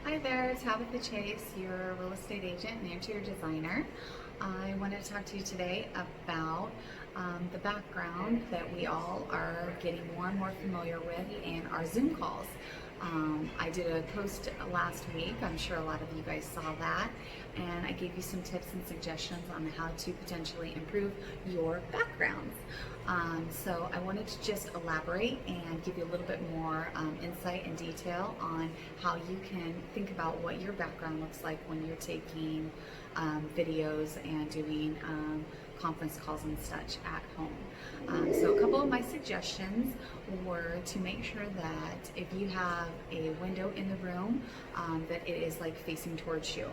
Hi there, Tabitha Chase, your real estate agent and interior designer. I wanted to talk to you today about the background that we all are getting more and more familiar with in our Zoom calls. I did a post last week, I'm sure a lot of you guys saw that, and I gave you some tips and suggestions on how to potentially improve your backgrounds. So I wanted to just elaborate and give you a little bit more insight and detail on how you can think about what your background looks like when you're taking videos and doing conference calls and such at home. So a couple of my suggestions were to make sure that if you have a window in the room, that it is like facing towards you.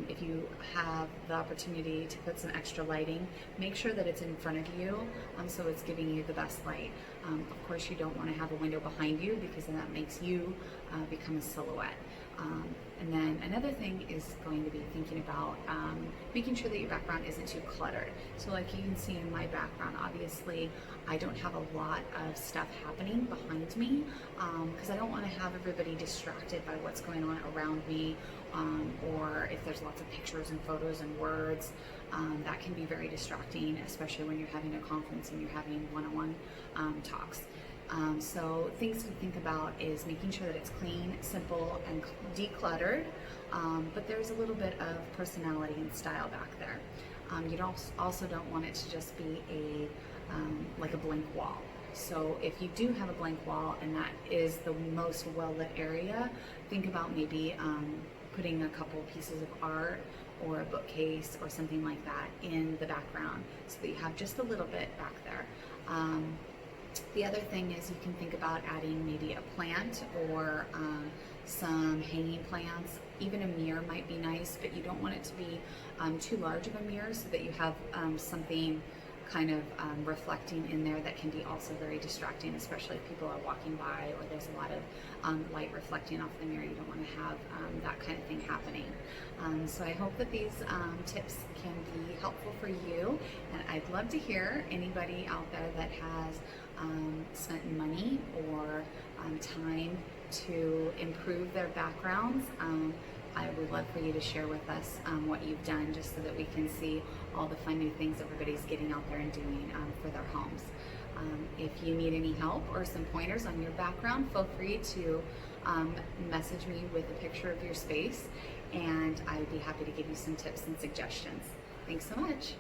If you have the opportunity to put some extra lighting, make sure that it's in front of you, so it's giving you the best light. Of course, you don't want to have a window behind you because then that makes you become a silhouette. And then another thing is going to be thinking about making sure that your background isn't too cluttered. So like you can see in my background, obviously I don't have a lot of stuff happening behind me because I don't want to have everybody distracted by what's going on around me, or if there's lots of pictures and photos and words. That can be very distracting, especially when you're having a conference and you're having one-on-one talks. So things to think about is making sure that it's clean, simple, and decluttered, but there's a little bit of personality and style back there. You also don't want it to just be like a blank wall. So if you do have a blank wall and that is the most well-lit area, think about maybe putting a couple pieces of art or a bookcase or something like that in the background so that you have just a little bit back there. The other thing is you can think about adding maybe a plant or some hanging plants. Even a mirror might be nice, but you don't want it to be too large of a mirror so that you have something kind of reflecting in there that can be also very distracting, especially if people are walking by or there's a lot of light reflecting off the mirror. You don't want to have that kind of thing happening. So I hope that these tips can be helpful for you, and I'd love to hear anybody out there that has spent money or time to improve their backgrounds. I would love for you to share with us what you've done, just so that we can see all the fun new things everybody's getting out there and doing for their homes. If you need any help or some pointers on your background, feel free to message me with a picture of your space, and I'd be happy to give you some tips and suggestions. Thanks so much.